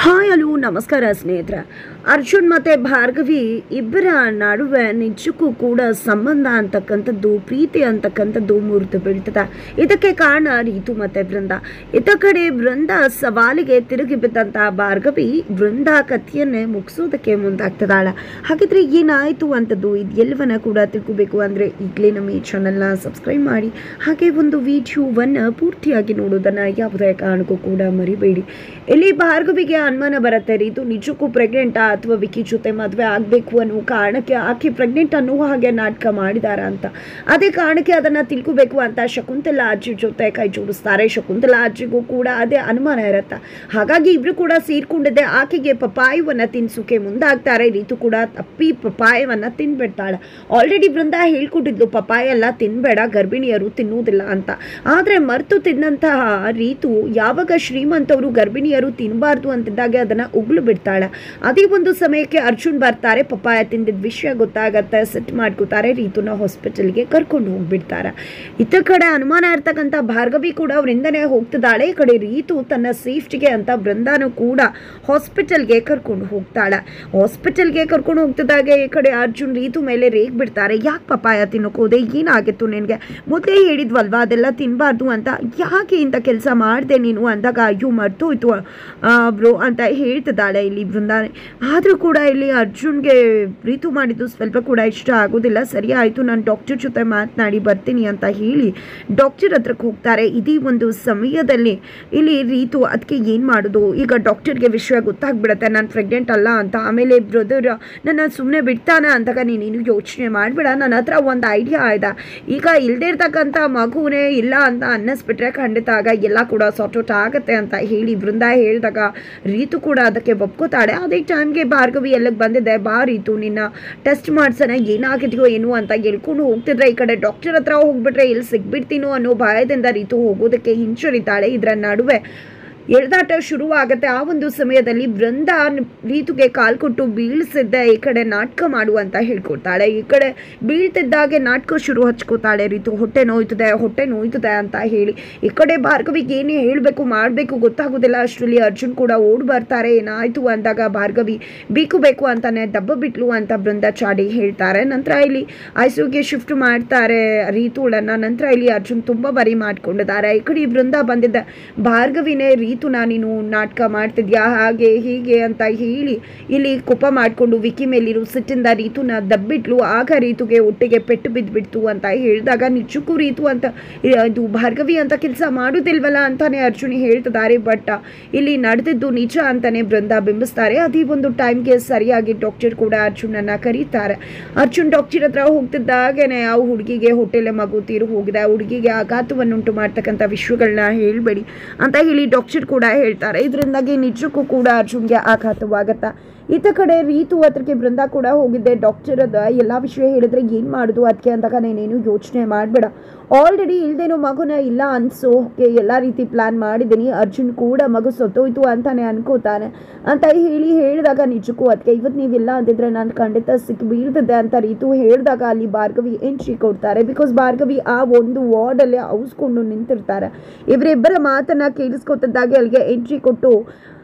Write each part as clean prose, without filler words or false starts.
Hi hello ನಮಸ್ಕಾರ ಸ್ನೇಹಿತರೆ. ಅರ್ಜುನ್ ಮತ್ತು ಭಾರ್ಗವಿ ಇಬ್ಬರ ನಡುವೆ ನಿಜಕ್ಕೂ ಕೂಡ ಸಂಬಂಧ ಅಂತಕ್ಕಂಥದ್ದು, ಪ್ರೀತಿ ಅಂತಕ್ಕಂಥದ್ದು ಮುರಿದು ಬೀಳ್ತದೆ. ಇದಕ್ಕೆ ಕಾರಣ ರೀತು ಮತ್ತು ಬೃಂದ. ಇತ್ತ ಕಡೆ ಬೃಂದ ಸವಾಲಿಗೆ ತಿರುಗಿ ಬಿದ್ದಂತಹ ಭಾರ್ಗವಿ ಬೃಂದ ಕಥೆಯನ್ನೇ ಮುಗಿಸೋದಕ್ಕೆ ಮುಂದಾಗ್ತದಾಳ. ಹಾಗಿದ್ರೆ ಏನಾಯಿತು ಅಂತದ್ದು ಇದೆಲ್ಲವನ್ನ ಕೂಡ ತಿಳ್ಕೋಬೇಕು ಅಂದರೆ ಈಗಲೇ ನಮ್ಮ ಈ ಚಾನಲ್ನ ಸಬ್ಸ್ಕ್ರೈಬ್ ಮಾಡಿ, ಹಾಗೆ ಒಂದು ವಿಡಿಯೋವನ್ನು ಪೂರ್ತಿಯಾಗಿ ನೋಡೋದನ್ನು ಯಾವುದೇ ಕಾರಣಕ್ಕೂ ಕೂಡ ಮರಿಬೇಡಿ. ಇಲ್ಲಿ ಭಾರ್ಗವಿಗೆ ಅನುಮಾನ ಬರುತ್ತೆ, ರೀತು ನಿಜಕ್ಕೂ ಪ್ರೆಗ್ನೆಂಟಾ ಅಥವಾ ವಿಕಿ ಜೊತೆ ಮದುವೆ ಆಗಬೇಕು ಅನ್ನೋ ಕಾರಣಕ್ಕೆ ಆಕೆ ಪ್ರೆಗ್ನೆಂಟ್ ಅನ್ನೋ ಹಾಗೆ ನಾಟಕ ಮಾಡಿದಾರ ಅಂತ. ಅದೇ ಕಾರಣಕ್ಕೆ ಅದನ್ನು ತಿಳ್ಕೋಬೇಕು ಅಂತ ಶಕುಂತಲಾ ಅಜ್ಜಿ ಜೊತೆ ಕೈ ಜೋಡಿಸ್ತಾರೆ. ಶಕುಂತಲಾ ಅಜ್ಜಿಗೂ ಕೂಡ ಅದೇ ಅನುಮಾನ ಇರುತ್ತೆ. ಹಾಗಾಗಿ ಇಬ್ರು ಕೂಡ ಸೇರ್ಕೊಂಡಿದ್ದೆ ಆಕೆಗೆ ಪಪಾಯವನ್ನು ತಿನ್ಸೋಕೆ ಮುಂದಾಗ್ತಾರೆ. ರೀತು ಕೂಡ ತಪ್ಪಿ ಪಪಾಯವನ್ನು ತಿನ್ಬಿಡ್ತಾಳೆ. ಆಲ್ರೆಡಿ ಬೃಂದ ಹೇಳ್ಕೊಟ್ಟಿದ್ಲು ಪಪಾಯ ಎಲ್ಲ ತಿನ್ಬೇಡ, ಗರ್ಭಿಣಿಯರು ತಿನ್ನುವುದಿಲ್ಲ ಅಂತ. ಆದರೆ ಮರೆತು ತಿನ್ನಂತಹ ರೀತು ಯಾವಾಗ ಶ್ರೀಮಂತವರು ಗರ್ಭಿಣಿಯರು ತಿನ್ನಬಾರ್ದು ಅಂತಿದ್ದಾಗ ಅದನ್ನ ಉಗುಳು ಬಿಡ್ತಾಳೆ. ಅದೇ ಒಂದು ಸಮಯಕ್ಕೆ ಅರ್ಜುನ್ ಬರ್ತಾರೆ. ಪಪ್ಪಾಯ ತಿಂದಿದ್ದ ವಿಷಯ ಗೊತ್ತಾಗತ್ತೆ. ಸೆಟ್ ಮಾಡ್ಕೋತಾರೆ. ರೀತುನ ಹಾಸ್ಪಿಟಲ್ಗೆ ಕರ್ಕೊಂಡು ಹೋಗ್ಬಿಡ್ತಾರೆ. ಇತ್ತ ಕಡೆ ಅನುಮಾನ ಇರ್ತಕ್ಕಂಥ ಭಾರ್ಗವಿ ಕೂಡ ಅವರಿಂದನೇ ಹೋಗ್ತಿದ್ದಾಳೆ. ಈ ಕಡೆ ರೀತು ತನ್ನ ಸೇಫ್ಟಿಗೆ ಅಂತ ಬೃಂದಾನು ಕೂಡ ಹಾಸ್ಪಿಟಲ್ಗೆ ಕರ್ಕೊಂಡು ಹೋಗ್ತಾಳೆ. ಹಾಸ್ಪಿಟಲ್ಗೆ ಕರ್ಕೊಂಡು ಹೋಗ್ತಿದ್ದಾಗ ಈ ಕಡೆ ಅರ್ಜುನ್ ರೀತು ಮೇಲೆ ರೇಗ್ ಬಿಡ್ತಾರೆ. ಯಾಕೆ ಪಪ್ಪಾಯ ತಿನ್ನೋಕೆ ಹೋದೆ, ಏನಾಗಿತ್ತು ನಿನಗೆ, ಮೊದಲೇ ಹೇಳಿದ್ವಲ್ವಾ ಅದೆಲ್ಲ ತಿನ್ನಬಾರ್ದು ಅಂತ, ಯಾಕೆ ಇಂಥ ಕೆಲಸ ಮಾಡಿದೆ ನೀನು ಅಂದಾಗ ಅಯ್ಯೋ ಮರ್ತೋಯ್ತು ಬ್ರೋ ಅಂತ ಹೇಳ್ತಿದ್ದಾಳೆ ಇಲ್ಲಿ ಬೃಂದಾನೆ. ಆದರೂ ಕೂಡ ಇಲ್ಲಿ ಅರ್ಜುನ್ಗೆ ರೀತು ಮಾಡಿದ್ದು ಸ್ವಲ್ಪ ಕೂಡ ಇಷ್ಟ ಆಗೋದಿಲ್ಲ. ಸರಿ ಆಯಿತು, ನಾನು ಡಾಕ್ಟರ್ ಜೊತೆ ಮಾತನಾಡಿ ಬರ್ತೀನಿ ಅಂತ ಹೇಳಿ ಡಾಕ್ಟರ್ ಹತ್ರಕ್ಕೆ ಹೋಗ್ತಾರೆ. ಇದೀ ಒಂದು ಸಮಯದಲ್ಲಿ ಇಲ್ಲಿ ರೀತು ಅದಕ್ಕೆ ಏನು ಮಾಡೋದು, ಈಗ ಡಾಕ್ಟರ್ಗೆ ವಿಷಯ ಗೊತ್ತಾಗ್ಬಿಡುತ್ತೆ ನಾನು ಪ್ರೆಗ್ನೆಂಟ್ ಅಲ್ಲ ಅಂತ. ಆಮೇಲೆ ಬ್ರದರ್ ನನ್ನ ಸುಮ್ಮನೆ ಬಿಡ್ತಾನೆ ಅಂದಾಗ ನೀನು ಯೋಚನೆ ಮಾಡಿಬಿಡ, ನನ್ನ ಹತ್ರ ಒಂದು ಐಡಿಯಾ ಆಯ್ತಾ, ಈಗ ಇಲ್ಲದೇ ಇರ್ತಕ್ಕಂಥ ಮಗುನೇ ಇಲ್ಲ ಅಂತ ಅನ್ನಿಸ್ಬಿಟ್ರೆ ಖಂಡಿತ ಆಗ ಎಲ್ಲ ಕೂಡ ಸಾರ್ಟ್ ಔಟ್ ಆಗುತ್ತೆ ಅಂತ ಹೇಳಿ ಬೃಂದ ಹೇಳಿದಾಗ ರೀತು ಕೂಡ ಅದಕ್ಕೆ ಒಪ್ಕೋತಾಳೆ. ಅದೇ ಟೈಮ್ಗೆ ಭಾರ್ಗವಿ ಎಲ್ಲಿಗೆ ಬಂದಿದೆ, ಬಾ ರೀತು ನಿನ್ನ ಟೆಸ್ಟ್ ಮಾಡ್ಸೋಣ ಏನಾಗಿದೆಯೋ ಏನು ಅಂತ ಹೇಳ್ಕೊಂಡು ಹೋಗ್ತಿದ್ರೆ ಈ ಕಡೆ ಡಾಕ್ಟರ್ ಹತ್ರ ಹೋಗ್ಬಿಟ್ರೆ ಇಲ್ಲಿ ಸಿಗ್ಬಿಡ್ತೀನೋ ಅನ್ನೋ ಭಯದಿಂದ ರೀತು ಹೋಗೋದಕ್ಕೆ ಹಿಂಜರಿತಾಳೆ. ಇದರ ನಡುವೆ ಎಳೆದಾಟ ಶುರುವಾಗುತ್ತೆ. ಆ ಒಂದು ಸಮಯದಲ್ಲಿ ಬೃಂದ ರೀತುಗೆ ಕಾಲು ಕೊಟ್ಟು ಬೀಳಿಸಿದ್ದೆ ಈ ಕಡೆ ನಾಟಕ ಮಾಡುವಂತ ಹೇಳ್ಕೊಡ್ತಾಳೆ. ಈ ಕಡೆ ಬೀಳ್ತಿದ್ದಾಗೆ ನಾಟಕ ಶುರು ಹಚ್ಕೋತಾಳೆ. ರೀತು ಹೊಟ್ಟೆ ನೋಯ್ತದೆ ಅಂತ ಹೇಳಿ ಈ ಕಡೆ ಭಾರ್ಗವಿಗೆ ಏನೇ ಹೇಳಬೇಕು ಮಾಡಬೇಕು ಗೊತ್ತಾಗೋದಿಲ್ಲ. ಅಷ್ಟರಲ್ಲಿ ಅರ್ಜುನ್ ಕೂಡ ಓಡಿ ಬರ್ತಾರೆ. ಏನಾಯ್ತು ಅಂದಾಗ ಭಾರ್ಗವಿ ಬೇಕು ಅಂತಾನೆ ದಬ್ಬ ಬಿಟ್ಲು ಅಂತ ಬೃಂದ ಚಾಡಿ ಹೇಳ್ತಾರೆ. ನಂತರ ಇಲ್ಲಿ ಐಸಿಯುಗೆ ಶಿಫ್ಟ್ ಮಾಡ್ತಾರೆ ರೀತುಳನ್ನ. ನಂತರ ಇಲ್ಲಿ ಅರ್ಜುನ್ ತುಂಬ ಬರಿ ಮಾಡ್ಕೊಂಡಿದ್ದಾರೆ. ಈ ಕಡೆ ಬೃಂದ ಬಂದಿದ್ದ ಭಾರ್ಗವಿನೇ ರೀತುನ ನೀನು ನಾಟಕ ಮಾಡ್ತಿದ್ಯಾ ಹಾಗೆ ಹೀಗೆ ಅಂತ ಹೇಳಿ ಇಲ್ಲಿ ಕೋಪ ಮಾಡಿಕೊಂಡು ವಿಕಿ ಮೇಲಿರು ಸಿಟ್ಟಿಂದ ರೀತುನ ದಬ್ಬಿಟ್ಲು. ಆಗ ರೀತುಗೆ ಒಟ್ಟಿಗೆ ಪೆಟ್ಟು ಬಿದ್ದುಬಿಡ್ತು ಅಂತ ಹೇಳಿದಾಗ ನಿಜಕ್ಕೂ ರೀತು ಅಂತ ಇದು ಭಾರ್ಗವಿ ಅಂತ ಕೆಲಸ ಮಾಡೋದಿಲ್ವಲ್ಲ ಅಂತಾನೆ ಅರ್ಜುನ್ ಹೇಳ್ತಿದ್ದಾರೆ. ಬಟ್ ಇಲ್ಲಿ ನಡೆದಿದ್ದು ನಿಜ ಅಂತಾನೆ ಬೃಂದ ಬಿಂಬಿಸ್ತಾರೆ. ಅದೇ ಒಂದು ಟೈಮ್ಗೆ ಸರಿಯಾಗಿ ಡಾಕ್ಟರ್ ಕೂಡ ಅರ್ಜುನನ್ನ ಕರೀತಾರೆ. ಅರ್ಜುನ್ ಡಾಕ್ಟರ್ ಹತ್ರ ಹೋಗ್ತಿದ್ದಾಗೇನೆ ಆ ಹುಡುಗಿಗೆ ಹೊಟ್ಟೆಲೆ ಮಗು ತೀರು ಹೋಗಿದೆ, ಹುಡುಗಿಗೆ ಆಘಾತವನ್ನುಂಟು ಮಾಡ್ತಕ್ಕಂಥ ವಿಷಯಗಳನ್ನ ಹೇಳ್ಬೇಡಿ ಅಂತ ಹೇಳಿ ಡಾಕ್ಟರ್ ಕೂಡ ಹೇಳ್ತಾರೆ. ಇದರಿಂದಾಗಿ ನಿಜಕ್ಕೂ ಕೂಡ ಅರ್ಜುನ್ಗೆ ಆಘಾತವಾಗತ್ತಾ. ಈತ ಕಡೆ ರೀತು ಹತ್ರಕ್ಕೆ ಬೃಂದ ಕೂಡ ಹೋಗಿದ್ದೆ. ಡಾಕ್ಟರ್ ಅದ ಎಲ್ಲ ವಿಷಯ ಹೇಳಿದ್ರೆ ಏನು ಮಾಡೋದು ಅದಕ್ಕೆ ಅಂದಾಗ ನೀನೇನು ಯೋಚನೆ ಮಾಡಬೇಡ, ಆಲ್ರೆಡಿ ಇಲ್ದೇನೋ ಮಗುನ ಇಲ್ಲ ಅನ್ಸೋಕೆ ಎಲ್ಲ ರೀತಿ ಪ್ಲಾನ್ ಮಾಡಿದ್ದೀನಿ. ಅರ್ಜುನ್ ಕೂಡ ಮಗು ಸತ್ತೋಯ್ತು ಅಂತಾನೆ ಅನ್ಕೋತಾನೆ ಅಂತ ಹೇಳಿದಾಗ ನಿಜಕ್ಕೂ ಅದಕ್ಕೆ ಇವತ್ತು ನೀವಿಲ್ಲ ಅಂದಿದ್ರೆ ನಾನು ಖಂಡಿತ ಸಿಕ್ಕಿ ಬೀಳ್ತಿದ್ದೆ ಅಂತ ರೀತು ಹೇಳಿದಾಗ ಅಲ್ಲಿ ಭಾರ್ಗವಿ ಎಂಟ್ರಿ ಕೊಡ್ತಾರೆ. ಬಿಕಾಸ್ ಭಾರ್ಗವಿ ಆ ಒಂದು ವಾರ್ಡಲ್ಲಿ ಔಸ್ಕೊಂಡು ನಿಂತಿರ್ತಾರೆ. ಇವರಿಬ್ಬರ ಮಾತನ್ನ ಕೇಳಿಸ್ಕೊತಿದ್ದಾಗೆ ಅಲ್ಲಿಗೆ ಎಂಟ್ರಿ ಕೊಟ್ಟು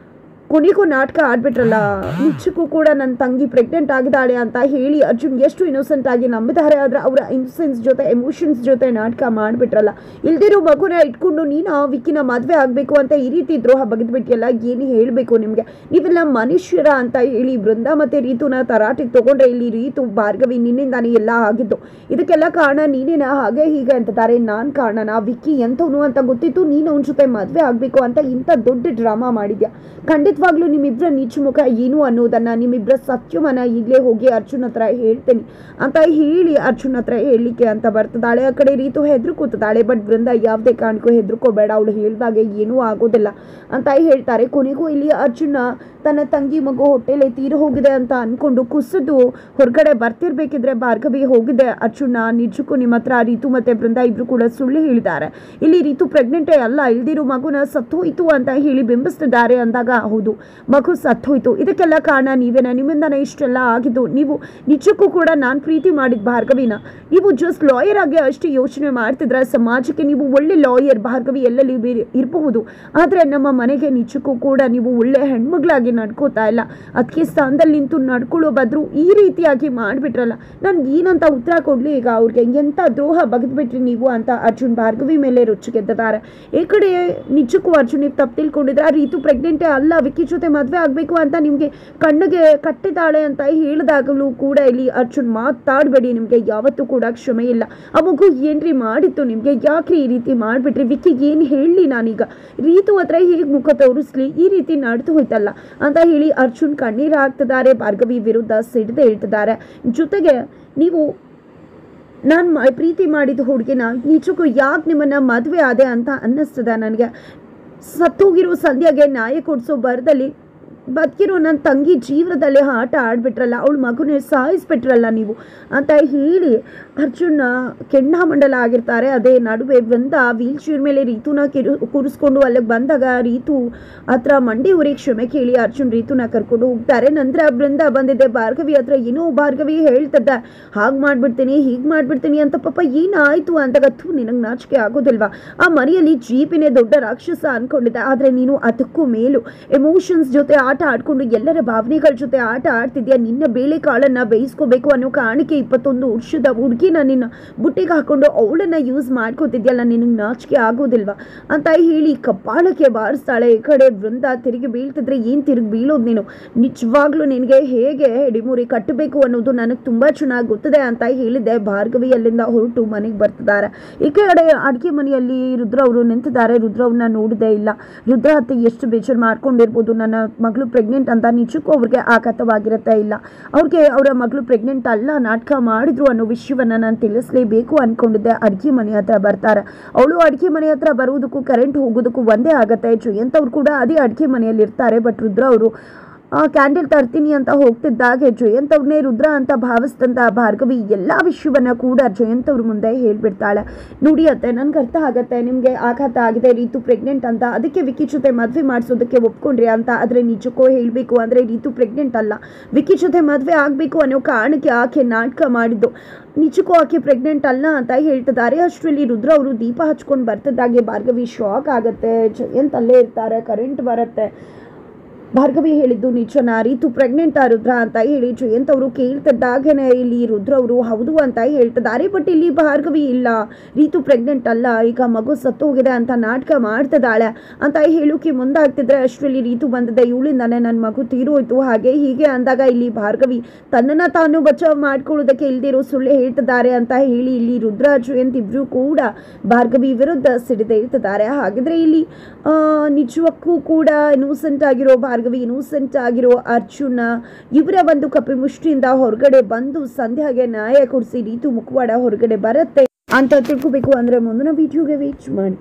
ಕೊನೆಗೂ ನಾಟಕ ಆಡ್ಬಿಟ್ರಲ್ಲ, ನಿಜಕ್ಕೂ ಕೂಡ ನನ್ನ ತಂಗಿ ಪ್ರೆಗ್ನೆಂಟ್ ಆಗಿದ್ದಾಳೆ ಅಂತ ಹೇಳಿ ಅರ್ಜುನ್ ಎಷ್ಟು ಇನ್ನೋಸೆಂಟ್ ಆಗಿ ನಂಬಿದ್ದಾರೆ. ಆದರೆ ಅವರ ಇನ್ನೋಸೆನ್ಸ್ ಜೊತೆ ಎಮೋಷನ್ಸ್ ಜೊತೆ ನಾಟಕ ಮಾಡಿಬಿಟ್ರಲ್ಲ. ಇಲ್ದಿರೋ ಮಗುನ ಇಟ್ಕೊಂಡು ನೀನು ವಿಕಿನ ಮದುವೆ ಆಗಬೇಕು ಅಂತ ಈ ರೀತಿ ದ್ರೋಹ ಬಗೆದ್ಬಿಟ್ಟಿಯಲ್ಲ, ಏನು ಹೇಳಬೇಕು ನಿಮಗೆ, ನೀವೆಲ್ಲ ಮನುಷ್ಯರ ಅಂತ ಹೇಳಿ ಬೃಂದ ಮತ್ತು ರೀತುನ ತರಾಟೆಗೆ ತೊಗೊಂಡ್ರೆ ಇಲ್ಲಿ ರೀತು ಭಾರ್ಗವಿ ನಿನ್ನಿಂದಾನೇ ಎಲ್ಲ ಆಗಿದ್ದು, ಇದಕ್ಕೆಲ್ಲ ಕಾರಣ ನೀನೇನ ಹಾಗೆ ಹೀಗೆ ಅಂತಾರೆ. ನಾನು ಕಾರಣನಾ, ವಿಕ್ಕಿ ಎಂಥವನು ಅಂತ ಗೊತ್ತಿತ್ತು, ನೀನು ಅವನ ಜೊತೆ ಮದುವೆ ಆಗಬೇಕು ಅಂತ ಇಂಥ ದೊಡ್ಡ ಡ್ರಾಮಾ ಮಾಡಿದ್ಯಾ. ಖಂಡಿತವಾಗ್ಲೂ ನಿಮ್ಮಿಬ್ಬರ ನೀಚ ಮುಖ ಏನು ಅನ್ನೋದನ್ನು, ನಿಮ್ಮಿಬ್ಬರ ಸತ್ಯವನ್ನ ಈಗಲೇ ಹೋಗಿ ಅರ್ಜುನ್ ಹತ್ರ ಹೇಳ್ತೀನಿ ಅಂತ ಹೇಳಿ ಅರ್ಜುನ್ ಹತ್ರ ಹೇಳಲಿಕ್ಕೆ ಅಂತ ಬರ್ತಿದ್ದಾಳೆ. ಆ ಕಡೆ ರೀತು ಹೆದರ್ಕೋತಿದ್ದಾಳೆ. ಬಟ್ ಬೃಂದ ಯಾವುದೇ ಕಾರಣಕ್ಕೂ ಹೆದರ್ಕೋಬೇಡ, ಅವಳು ಹೇಳಿದಾಗೆ ಏನೂ ಆಗೋದಿಲ್ಲ ಅಂತ ಹೇಳ್ತಾರೆ. ಕೊನೆಗೂ ಇಲ್ಲಿ ಅರ್ಜುನ ತನ್ನ ತಂಗಿ ಮಗು ಹೊಟ್ಟೆಲೆ ತೀರು ಹೋಗಿದೆ ಅಂತ ಅಂದ್ಕೊಂಡು ಕುಸಿದು ಹೊರಗಡೆ ಬರ್ತಿರ್ಬೇಕಿದ್ರೆ ಭಾರ್ಗವಿ ಹೋಗಿದೆ. ಅರ್ಜುನ ನಿಜಕ್ಕೂ ನಿಮ್ಮ ಹತ್ರ ರೀತು ಮತ್ತು ಬೃಂದ ಇಬ್ರು ಕೂಡ ಸುಳ್ಳು ಹೇಳಿದ್ದಾರೆ, ಇಲ್ಲಿ ರೀತು ಪ್ರೆಗ್ನೆಂಟೇ ಅಲ್ಲ, ಇಲ್ದಿರೋ ಮಗುನ ಸತ್ತೋಯ್ತು ಅಂತ ಹೇಳಿ ಬಿಂಬಿಸ್ತಿದ್ದಾರೆ ಅಂದಾಗ ಹೌದು ಮಗು ಸತ್ತೋಯ್ತು, ಇದಕ್ಕೆಲ್ಲ ಕಾರಣ ನೀವೇನ, ನಿಮ್ಮಿಂದನೇ ಇಷ್ಟೆಲ್ಲ ಆಗಿದ್ದು. ನೀವು ನಿಜಕ್ಕೂ ಕೂಡ ನಾನು ಪ್ರೀತಿ ಮಾಡಿದ ಭಾರ್ಗವಿನ ನೀವು ಜಸ್ಟ್ ಲಾಯರ್ ಆಗಿ ಅಷ್ಟೇ ಯೋಚನೆ ಮಾಡ್ತಿದ್ರೆ ಸಮಾಜಕ್ಕೆ ನೀವು ಒಳ್ಳೆ ಲಾಯರ್ ಭಾರ್ಗವಿ ಎಲ್ಲೆಲ್ಲಿ ಇರಬಹುದು, ಆದರೆ ನಮ್ಮ ಮನೆಗೆ ನಿಜಕ್ಕೂ ಕೂಡ ನೀವು ಒಳ್ಳೆ ಹೆಣ್ಮಗಳಾಗಿ ನಡ್ಕೋತಾ ಇಲ್ಲ, ಅದಕ್ಕೆ ಸ್ಥಾನದಲ್ಲಿ ನಿಂತು ನಡ್ಕೊಳ್ಳೋ ಬದ್ರು ಈ ರೀತಿಯಾಗಿ ಮಾಡಿಬಿಟ್ರಲ್ಲ, ನನ್ಗೆ ಏನಂತ ಉತ್ತರ ಕೊಡಲಿ ಈಗ ಅವ್ರಿಗೆ, ಎಂಥ ದ್ರೋಹ ಬಗೆದ್ಬಿಟ್ರಿ ನೀವು ಅಂತ ಅರ್ಜುನ್ ಭಾರ್ಗವಿ ಮೇಲೆ ರುಚಿಗೆದ್ದಿದ್ದಾರೆ. ಈ ಕಡೆ ನಿಜಕ್ಕೂ ಅರ್ಜುನ್ ನೀವು ತಪ್ಪು ತಿಳ್ಕೊಂಡಿದ್ರೆ ಆ ರೀತು ಪ್ರೆಗ್ನೆಂಟೇ ಅಲ್ಲ, ವಿಕ್ಕಿ ಜೊತೆ ಮದುವೆ ಆಗಬೇಕು ಅಂತ ನಿಮಗೆ ಕಣ್ಣಿಗೆ ಕಟ್ಟಿದ್ದಾಳೆ ಅಂತ ಹೇಳಿದಾಗಲೂ ಕೂಡ ಇಲ್ಲಿ ಅರ್ಜುನ್ ಮಾತಾಡಬೇಡಿ, ನಿಮಗೆ ಯಾವತ್ತೂ ಕೂಡ ಕ್ಷಮೆ ಇಲ್ಲ. ಆ ಮಗು ಏನ್ರಿ ಮಾಡಿತ್ತು ನಿಮಗೆ, ಯಾಕ್ರಿ ಈ ರೀತಿ ಮಾಡಿಬಿಟ್ರಿ, ವಿಕ್ಕಿಗೆ ಏನು ಹೇಳಲಿ ನಾನೀಗ, ರೀತು ಹತ್ರ ಹೇಗೆ ಮುಖ ತೋರಿಸ್ಲಿ, ಈ ರೀತಿ ನಡೆದು ಹೋಯ್ತಲ್ಲ ಅಂತ ಹೇಳಿ ಅರ್ಜುನ್ ಕಣ್ಣೀರು ಹಾಕ್ತಿದ್ದಾರೆ, ಭಾರ್ಗವಿ ವಿರುದ್ಧ ಸಿಡಿದು ಹೇಳ್ತಿದ್ದಾರೆ. ಜೊತೆಗೆ ನೀವು ನಾನು ಪ್ರೀತಿ ಮಾಡಿದ ಹುಡುಗಿನ ನಿಜಕ್ಕೂ ಯಾಕೆ ನಿಮ್ಮನ್ನು ಮದುವೆ ಆದೆ ಅಂತ ಅನ್ನಿಸ್ತದೆ ನನಗೆ. ಸತ್ತೋಗಿರೋ ಸಂಧ್ಯಾಗೆ ನ್ಯಾಯ ಕೊಡಿಸೋ ಬರದಲ್ಲಿ ಬದುಕಿರೋ ನನ್ನ ತಂಗಿ ಜೀವನದಲ್ಲಿ ಆಟ ಆಡ್ಬಿಟ್ರಲ್ಲ, ಅವಳ ಮಗುನೇ ಸಾಯಿಸ್ಬಿಟ್ರಲ್ಲ ನೀವು ಅಂತ ಹೇಳಿ ಅರ್ಜುನ್ ಕೆಂಡಾಮಂಡಲ ಆಗಿರ್ತಾರೆ. ಅದೇ ನಡುವೆ ವೃಂದ ವೀಲ್ ಚೇರ್ ಮೇಲೆ ರೀತುನ ಕೂರಿಸ್ಕೊಂಡು ಅಲ್ಲಿಗೆ ಬಂದಾಗ ರೀತು ಹತ್ರ ಮಂಡಿ ಊರಿಗೆ ಕ್ಷಮೆ ಕೇಳಿ ಅರ್ಜುನ್ ರೀತುನ ಕರ್ಕೊಂಡು ಹೋಗ್ತಾರೆ. ನಂತರ ವೃಂದ ಬಂದಿದೆ ಭಾರ್ಗವಿ ಹತ್ರ, ಏನೋ ಭಾರ್ಗವಿ ಹೇಳ್ತದ್ದ ಹಾಗೆ ಮಾಡ್ಬಿಡ್ತೀನಿ ಹೀಗೆ ಮಾಡ್ಬಿಡ್ತೀನಿ ಅಂತ, ಪಾಪ ಏನಾಯ್ತು ಅಂದಾಗ ನಿನಗೆ ನಾಚಿಕೆ ಆಗೋದಿಲ್ವಾ, ಆ ಮರಿಯಲ್ಲಿ ಜೀಪಿನೇ ದೊಡ್ಡ ರಾಕ್ಷಸ ಅನ್ಕೊಂಡಿದ್ದೆ, ಆದರೆ ನೀನು ಅದಕ್ಕೂ ಮೇಲೂ ಎಮೋಷನ್ಸ್ ಜೊತೆ ಆಟ ಆಡ್ಕೊಂಡು ಎಲ್ಲರ ಭಾವನೆಗಳ ಜೊತೆ ಆಟ ಆಡ್ತಿದ್ಯಾ, ನಿನ್ನ ಬೇಳೆ ಕಾಳನ್ನ ಬೇಯಿಸ್ಕೋಬೇಕು ಅನ್ನೋ ಕಾರಣಕ್ಕೆ 21 ವರ್ಷದ ಹುಡುಗಿನ ನಿನ್ನ ಬುಟ್ಟಿಗೆ ಹಾಕೊಂಡು ಅವಳನ್ನ ಯೂಸ್ ಮಾಡ್ಕೋತಿದ್ಯಲ್ಲ, ನಿನಗೆ ನಾಚಿಕೆ ಆಗೋದಿಲ್ವಾ ಅಂತ ಹೇಳಿ ಕಪಾಳಕ್ಕೆ ಬಾರಿಸ್ತಾಳೆ. ಈ ಕಡೆ ವೃಂದ ತಿರುಗಿ ಬೀಳ್ತಿದ್ರೆ, ಏನು ತಿರುಗಿ ಬೀಳೋದು ನೀನು, ನಿಜವಾಗ್ಲೂ ನಿನಗೆ ಹೇಗೆ ಹೆಡಿಮುರಿ ಕಟ್ಟಬೇಕು ಅನ್ನೋದು ನನಗೆ ತುಂಬ ಚೆನ್ನಾಗಿ ಗೊತ್ತಿದೆ ಅಂತ ಹೇಳಿದ್ದೆ. ಭಾರ್ಗವಿ ಅಲ್ಲಿಂದ ಹೊರಟು ಮನೆಗೆ ಬರ್ತಿದ್ದಾರೆ. ಈ ಕಡೆ ಅಡುಗೆ ಮನೆಯಲ್ಲಿ ರುದ್ರ ಅವರು ನಿಂತಿದ್ದಾರೆ. ರುದ್ರ ಅವ್ರನ್ನ ನೋಡಿದೆ ಇಲ್ಲ. ರುದ್ರ ಅತ್ತೆ ಎಷ್ಟು ಬೇಜಾರು ಮಾಡ್ಕೊಂಡಿರ್ಬೋದು, ನನ್ನ ಮಗಳು ಪ್ರೆಗ್ನೆಂಟ್ ಅಂತ ನಿಜಕ್ಕೂ ಅವ್ರಿಗೆ ಆಘಾತವಾಗಿರುತ್ತೆ. ಇಲ್ಲ, ಅವ್ರಿಗೆ ಅವರ ಮಗಳು ಪ್ರೆಗ್ನೆಂಟ್ ಅಲ್ಲ, ನಾಟಕ ಮಾಡಿದ್ರು ಅನ್ನೋ ವಿಷಯವನ್ನು ನಾನು ತಿಳಿಸಲೇಬೇಕು ಅಂದ್ಕೊಂಡಿದ್ದೆ. ಅಡುಗೆ ಮನೆ ಹತ್ರ ಬರ್ತಾರೆ. ಅವಳು ಅಡುಗೆ ಮನೆ ಹತ್ರ ಬರುವುದಕ್ಕೂ ಕರೆಂಟ್ ಹೋಗೋದಕ್ಕೂ ಒಂದೇ ಆಗುತ್ತೆ. ಜಯಂತ್ ಅವ್ರು ಕೂಡ ಅದೇ ಅಡುಗೆ ಮನೆಯಲ್ಲಿ ಇರ್ತಾರೆ. ಬಟ್ ರುದ್ರ ಅವರು ಕ್ಯಾಂಡಲ್ ತರ್ತೀನಿ ಅಂತ ಹೋಗ್ತಿದ್ದಾಗೆ ಜಯಂತ್ ಅವ್ರನ್ನೇ ರುದ್ರ ಅಂತ ಭಾವಿಸಿದಂಥ ಭಾರ್ಗವಿ ಎಲ್ಲ ವಿಷಯವನ್ನ ಕೂಡ ಜಯಂತ್ ಅವ್ರ ಮುಂದೆ ಹೇಳ್ಬಿಡ್ತಾಳೆ. ನೋಡಿ ಅತ್ತೆ, ನನ್ಗೆ ಅರ್ಥ ಆಗತ್ತೆ ನಿಮಗೆ ಆಘಾತ ಆಗಿದೆ, ರೀತು ಪ್ರೆಗ್ನೆಂಟ್ ಅಂತ, ಅದಕ್ಕೆ ವಿಕ್ಕಿ ಜೊತೆ ಮದುವೆ ಮಾಡಿಸೋದಕ್ಕೆ ಒಪ್ಕೊಂಡ್ರಿ ಅಂತ. ಆದರೆ ನಿಜಕ್ಕೂ ಹೇಳಬೇಕು ಅಂದರೆ ರೀತು ಪ್ರೆಗ್ನೆಂಟ್ ಅಲ್ಲ, ವಿಕ್ಕಿ ಜೊತೆ ಮದುವೆ ಆಗಬೇಕು ಅನ್ನೋ ಕಾರಣಕ್ಕೆ ಆಕೆ ನಾಟಕ ಮಾಡಿದ್ದು, ನಿಜಕ್ಕೂ ಆಕೆ ಪ್ರೆಗ್ನೆಂಟ್ ಅಲ್ಲ ಅಂತ ಹೇಳ್ತಿದ್ದಾರೆ. ಅಷ್ಟರಲ್ಲಿ ರುದ್ರ ಅವರು ದೀಪ ಹಚ್ಕೊಂಡು ಬರ್ತಿದ್ದಾಗೆ ಭಾರ್ಗವಿ ಶಾಕ್ ಆಗುತ್ತೆ. ಜಯಂತ್ ಅಲ್ಲೇ ಇರ್ತಾರೆ. ಕರೆಂಟ್ ಬರುತ್ತೆ. ಭಾರ್ಗವಿ ಹೇಳಿದ್ದು ನಿಜನಾ, ರೀತು ಪ್ರೆಗ್ನೆಂಟ್ ರುದ್ರ ಅಂತ ಹೇಳಿ ಜಯಂತ್ ಅವರು ಕೇಳ್ತಿದ್ದಾಗೇನೆ ಇಲ್ಲಿ ರುದ್ರ ಅವರು ಹೌದು ಅಂತ ಹೇಳ್ತಿದ್ದಾರೆ. ಬಟ್ ಇಲ್ಲಿ ಭಾರ್ಗವಿ ಇಲ್ಲ, ರೀತು ಪ್ರೆಗ್ನೆಂಟ್ ಅಲ್ಲ, ಈಗ ಮಗು ಸತ್ತು ಹೋಗಿದೆ ಅಂತ ನಾಟಕ ಮಾಡ್ತಿದ್ದಾಳೆ ಅಂತ ಹೇಳೋಕೆ ಮುಂದಾಗ್ತಿದ್ರೆ ಅಷ್ಟರಲ್ಲಿ ರೀತು ಬಂದಿದೆ. ಇವಳಿಂದಾನೆ ನನ್ನ ಮಗು ತೀರೋಯ್ತು ಹಾಗೆ ಹೀಗೆ ಅಂದಾಗ ಇಲ್ಲಿ ಭಾರ್ಗವಿ ತನ್ನನ್ನು ತಾನು ಬಚಾವ್ ಮಾಡ್ಕೊಳ್ಳೋದಕ್ಕೆ ಇಲ್ದಿರೋ ಸುಳ್ಳು ಹೇಳ್ತಿದ್ದಾರೆ ಅಂತ ಹೇಳಿ ಇಲ್ಲಿ ರುದ್ರ ಜಯಂತ್ ಇಬ್ರು ಕೂಡ ಭಾರ್ಗವಿ ವಿರುದ್ಧ ಸಿಡಿದು ಹೇಳ್ತಿದ್ದಾರೆ. ಹಾಗಿದ್ರೆ ಇಲ್ಲಿ ನಿಜಕ್ಕೂ ಕೂಡ ಇನ್ನೋಸೆಂಟ್ ಆಗಿರೋ ಇನ್ನೋಸೆಂಟ್ ಆಗಿರೋ ಅರ್ಜುನ ಇವರ ಒಂದು ಕಪಿ ಮುಷ್ಟಿಯಿಂದ ಹೊರಗಡೆ ಬಂದು ಸಂಧ್ಯಾಗೆ ನ್ಯಾಯ ಕೊಡಿಸಿ ರೀತು ಮುಖವಾಡ ಹೊರಗಡೆ ಬರುತ್ತೆ ಅಂತ ತಿಳ್ಕೋಬೇಕು ಅಂದ್ರೆ ಮುಂದಿನ ವಿಡಿಯೋಗೆ ವೇಟ್ ಮಾಡಿ.